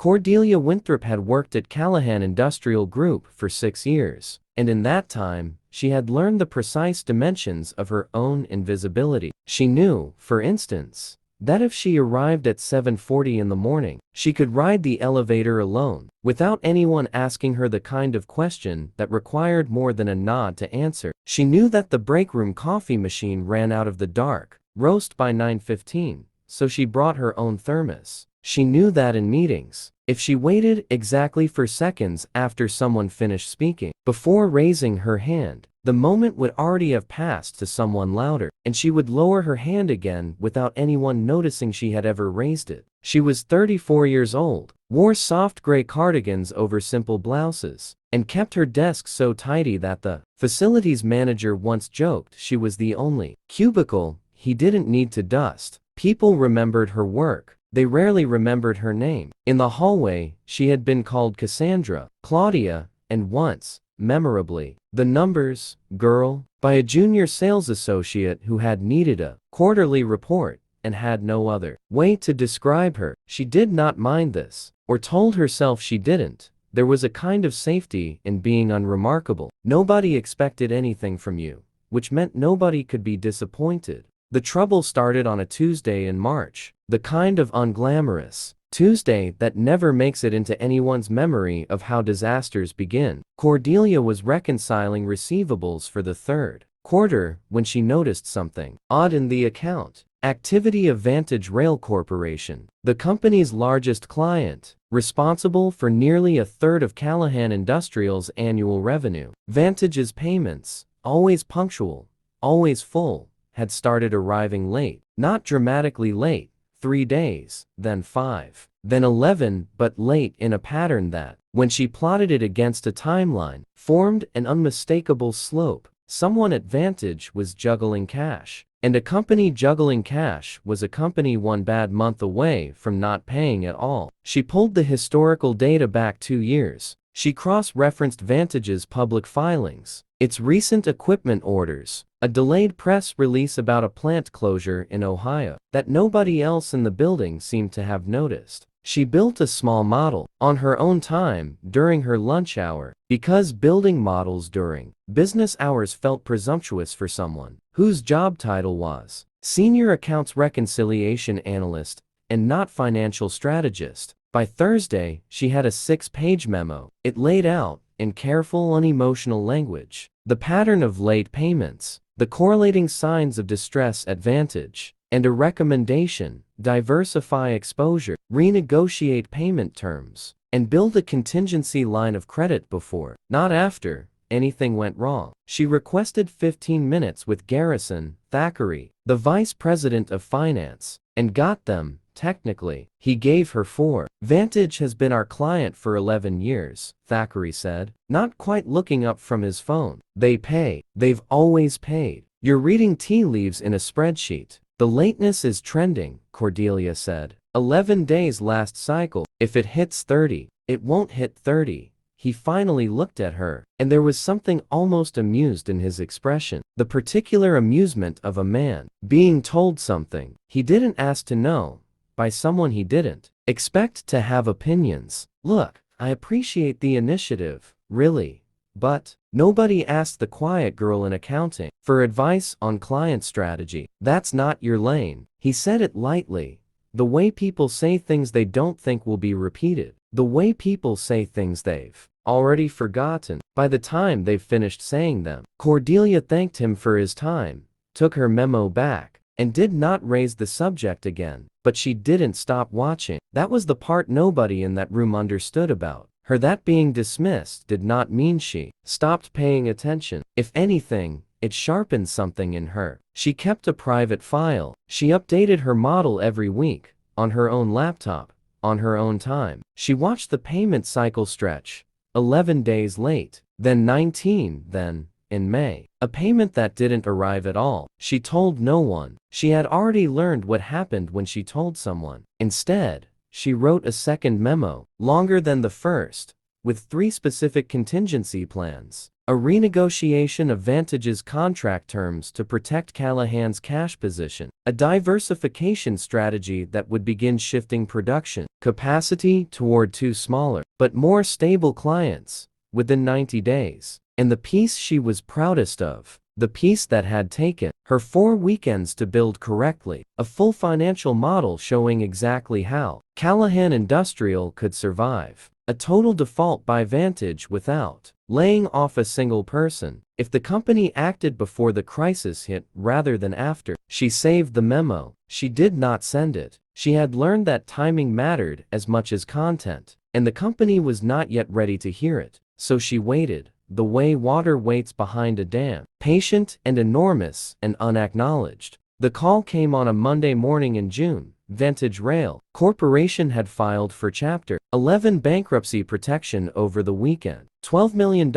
Cordelia Winthrop had worked at Callahan Industrial Group for 6 years, and in that time, she had learned the precise dimensions of her own invisibility. She knew, for instance, that if she arrived at 7:40 in the morning, she could ride the elevator alone, without anyone asking her the kind of question that required more than a nod to answer. She knew that the breakroom coffee machine ran out of the dark roast by 9:15, so she brought her own thermos. She knew that in meetings, if she waited exactly for seconds after someone finished speaking, before raising her hand, the moment would already have passed to someone louder, and she would lower her hand again without anyone noticing she had ever raised it. She was 34 years old, wore soft gray cardigans over simple blouses, and kept her desk so tidy that the facilities manager once joked she was the only cubicle he didn't need to dust. People remembered her work. They rarely remembered her name. In the hallway, she had been called Cassandra, Claudia, and once, memorably, the numbers girl, by a junior sales associate who had needed a quarterly report and had no other way to describe her. She did not mind this, or told herself she didn't. There was a kind of safety in being unremarkable. Nobody expected anything from you, which meant nobody could be disappointed. The trouble started on a Tuesday in March, the kind of unglamorous Tuesday that never makes it into anyone's memory of how disasters begin. Cordelia was reconciling receivables for the third quarter when she noticed something odd in the account. Activity of Vantage Rail Corporation, the company's largest client, responsible for nearly a third of Callahan Industrial's annual revenue. Vantage's payments, always punctual, always full, had started arriving late, not dramatically late, 3 days, then 5, then 11, but late in a pattern that, when she plotted it against a timeline, formed an unmistakable slope. Someone at Vantage was juggling cash, and a company juggling cash was a company one bad month away from not paying at all. She pulled the historical data back 2 years. She cross-referenced Vantage's public filings, its recent equipment orders, a delayed press release about a plant closure in Ohio that nobody else in the building seemed to have noticed. She built a small model on her own time during her lunch hour, because building models during business hours felt presumptuous for someone whose job title was Senior Accounts Reconciliation Analyst and not Financial Strategist. By Thursday, she had a 6-page memo. It laid out, in careful, unemotional language, the pattern of late payments, the correlating signs of distress at Vantage, and a recommendation: diversify exposure, renegotiate payment terms, and build a contingency line of credit before, not after, anything went wrong. She requested 15 minutes with Garrison Thackeray, the vice president of finance, and got them. Technically, he gave her 4. Vantage has been our client for 11 years, Thackeray said, not quite looking up from his phone. They pay. They've always paid. You're reading tea leaves in a spreadsheet. The lateness is trending, Cordelia said. 11 days last cycle. If it hits 30, it won't hit 30. He finally looked at her, and there was something almost amused in his expression. The particular amusement of a man being told something he didn't ask to know by someone he didn't expect to have opinions. Look, I appreciate the initiative, really, but nobody asked the quiet girl in accounting for advice on client strategy. That's not your lane. He said it lightly. The way people say things they don't think will be repeated. The way people say things they've already forgotten by the time they've finished saying them. Cordelia thanked him for his time, took her memo back, and did not raise the subject again. But she didn't stop watching. That was the part nobody in that room understood about her. That being dismissed did not mean she stopped paying attention. If anything, it sharpened something in her. She kept a private file. She updated her model every week, on her own laptop, on her own time. She watched the payment cycle stretch, 11 days late, then 19, then, in May, a payment that didn't arrive at all. She told no one. She had already learned what happened when she told someone. Instead, she wrote a second memo, longer than the first, with 3 specific contingency plans. A renegotiation of Vantage's contract terms to protect Callahan's cash position. A diversification strategy that would begin shifting production capacity toward two smaller, but more stable clients within 90 days. And the piece she was proudest of, the piece that had taken her 4 weekends to build correctly, a full financial model showing exactly how Callahan Industrial could survive a total default by Vantage without laying off a single person. If the company acted before the crisis hit rather than after, she saved the memo. She did not send it. She had learned that timing mattered as much as content, and the company was not yet ready to hear it. So she waited, the way water waits behind a dam, patient and enormous and unacknowledged. The call came on a Monday morning in June. Vantage Rail Corporation had filed for Chapter 11 bankruptcy protection over the weekend. $12 million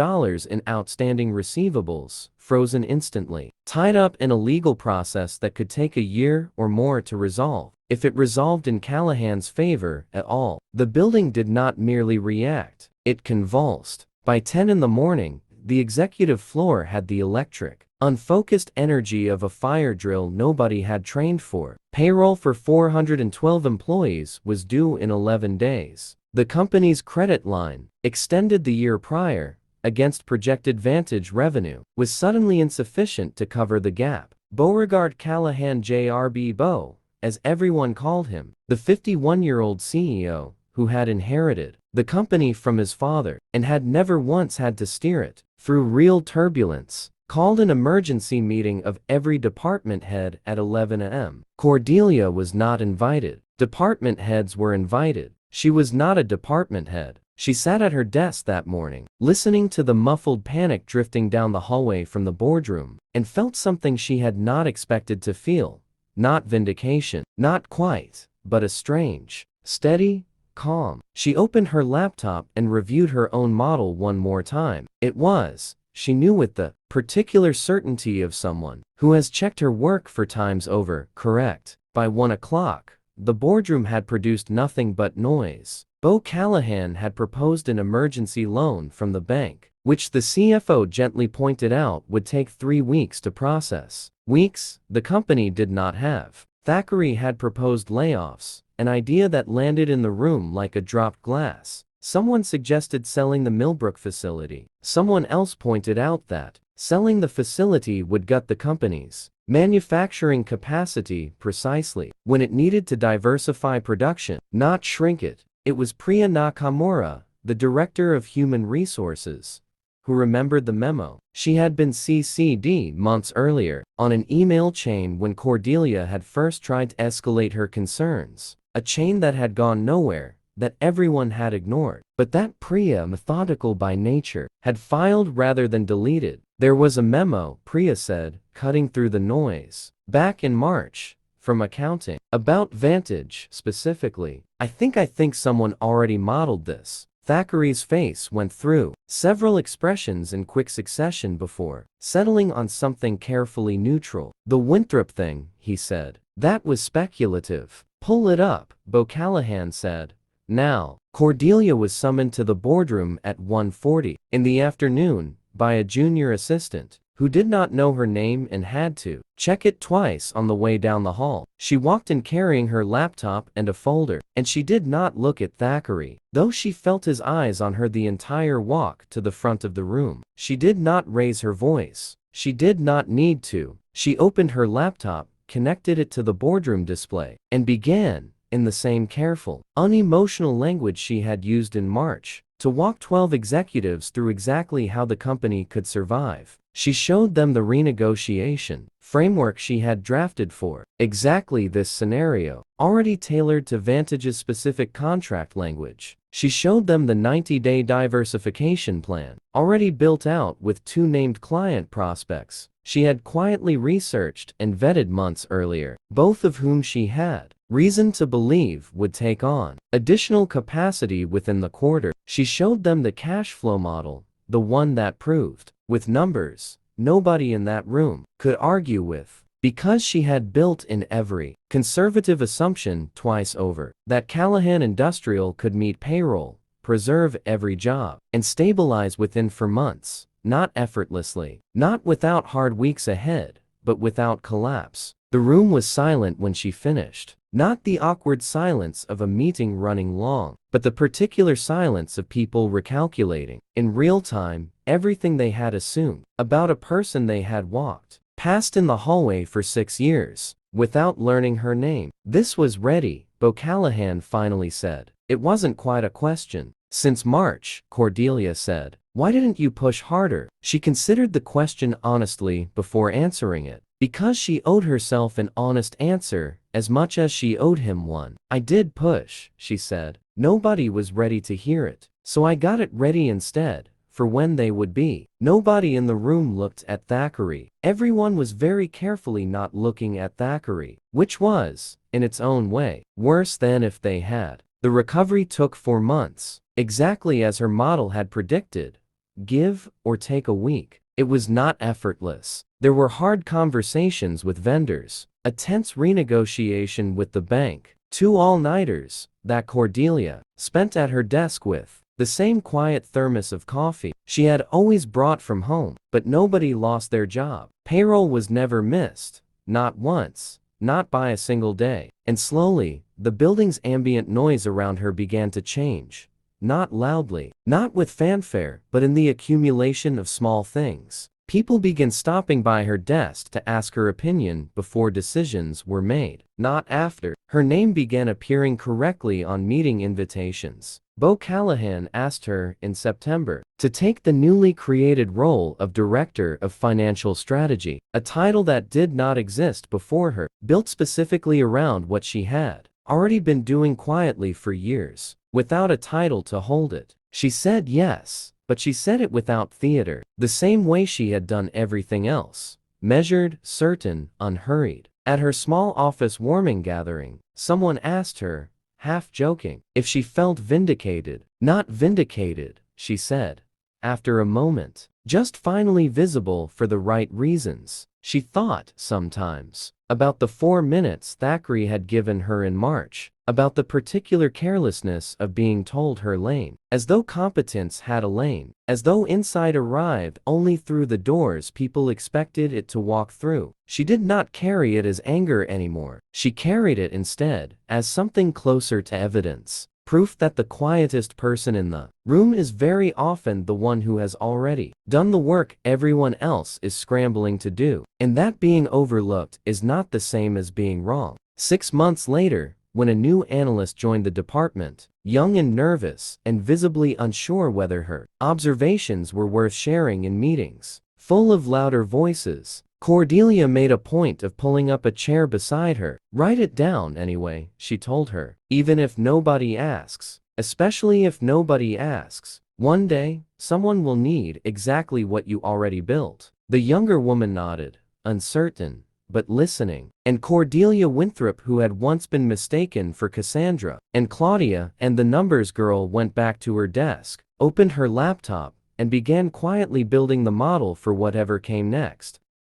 in outstanding receivables, frozen instantly, tied up in a legal process that could take a year or more to resolve. If it resolved in Callahan's favor at all, the building did not merely react, it convulsed. By 10 in the morning, the executive floor had the electric, unfocused energy of a fire drill nobody had trained for. Payroll for 412 employees was due in 11 days. The company's credit line, extended the year prior, against projected Vantage revenue, was suddenly insufficient to cover the gap. Beauregard Callahan Jr.B. Beau, as everyone called him, the 51-year-old CEO, who had inherited the company from his father and had never once had to steer it through real turbulence, called an emergency meeting of every department head at 11 a.m. Cordelia was not invited. Department heads were invited. She was not a department head. She sat at her desk that morning, listening to the muffled panic drifting down the hallway from the boardroom, and felt something she had not expected to feel. Not vindication, not quite, but a strange, steady, calm. She opened her laptop and reviewed her own model one more time. It was, she knew with the particular certainty of someone who has checked her work 4 times over, correct. By 1 o'clock, the boardroom had produced nothing but noise. Beau Callahan had proposed an emergency loan from the bank, which the CFO gently pointed out would take 3 weeks to process. Weeks, the company did not have. Thackeray had proposed layoffs, an idea that landed in the room like a dropped glass. Someone suggested selling the Millbrook facility. Someone else pointed out that selling the facility would gut the company's manufacturing capacity precisely when it needed to diversify production, not shrink it. It was Priya Nakamura, the director of human resources, who remembered the memo. She had been CC'd months earlier on an email chain when Cordelia had first tried to escalate her concerns, a chain that had gone nowhere, that everyone had ignored. But that Priya, methodical by nature, had filed rather than deleted. There was a memo, Priya said, cutting through the noise, back in March, from accounting, about Vantage specifically. I think someone already modeled this. Thackeray's face went through several expressions in quick succession before settling on something carefully neutral. The Winthrop thing, he said. That was speculative. Pull it up, Beau Callahan said. Now, Cordelia was summoned to the boardroom at 1:40 in the afternoon by a junior assistant who did not know her name and had to check it twice on the way down the hall. She walked in carrying her laptop and a folder, and she did not look at Thackeray, though she felt his eyes on her the entire walk to the front of the room. She did not raise her voice. She did not need to. She opened her laptop, connected it to the boardroom display, and began, in the same careful, unemotional language she had used in March, to walk 12 executives through exactly how the company could survive. She showed them the renegotiation framework she had drafted for exactly this scenario, already tailored to Vantage's specific contract language. She showed them the 90-day diversification plan, already built out with 2 named client prospects she had quietly researched and vetted months earlier, both of whom she had reason to believe would take on additional capacity within the quarter. She showed them the cash flow model, the one that proved, with numbers, nobody in that room could argue with, because she had built in every conservative assumption twice over, that Callahan Industrial could meet payroll, preserve every job, and stabilize within 4 months. not effortlessly, not without hard weeks ahead, but without collapse. The room was silent when she finished. Not the awkward silence of a meeting running long, but the particular silence of people recalculating, in real time, everything they had assumed about a person they had walked past in the hallway for 6 years, without learning her name. "This was ready," Bo Callahan finally said. "It wasn't quite a question." "Since March," Cordelia said. "Why didn't you push harder?" She considered the question honestly before answering it, because she owed herself an honest answer as much as she owed him one. "I did push," she said. "Nobody was ready to hear it, so I got it ready instead, for when they would be." Nobody in the room looked at Thackeray. Everyone was very carefully not looking at Thackeray, which was, in its own way, worse than if they had. The recovery took 4 months, exactly as her model had predicted. Give or take a week. It was not effortless. There were hard conversations with vendors, a tense renegotiation with the bank, 2 all-nighters that Cordelia spent at her desk with the same quiet thermos of coffee she had always brought from home. But nobody lost their job. Payroll was never missed, not once, not by a single day. And slowly, the building's ambient noise around her began to change. Not loudly, not with fanfare, but in the accumulation of small things. People began stopping by her desk to ask her opinion before decisions were made, not after. Her name began appearing correctly on meeting invitations. Bo Callahan asked her in September to take the newly created role of Director of Financial Strategy, a title that did not exist before her, built specifically around what she had already been doing quietly for years, without a title to hold it. She said yes, but she said it without theater, the same way she had done everything else. Measured, certain, unhurried. At her small office warming gathering, someone asked her, half joking, if she felt vindicated. "Not vindicated," she said, after a moment. "Just finally visible for the right reasons." She thought, sometimes, about the 4 minutes Thackeray had given her in March, about the particular carelessness of being told her lane, as though competence had a lane, as though insight arrived only through the doors people expected it to walk through. She did not carry it as anger anymore. She carried it instead as something closer to evidence. Proof that the quietest person in the room is very often the one who has already done the work everyone else is scrambling to do, and that being overlooked is not the same as being wrong. 6 months later, when a new analyst joined the department, young and nervous, and visibly unsure whether her observations were worth sharing in meetings full of louder voices, Cordelia made a point of pulling up a chair beside her. "Write it down anyway," she told her. "Even if nobody asks. Especially if nobody asks. One day, someone will need exactly what you already built." The younger woman nodded, uncertain, but listening. And Cordelia Winthrop, who had once been mistaken for Cassandra and Claudia and the numbers girl, went back to her desk, opened her laptop, and began quietly building the model for whatever came next.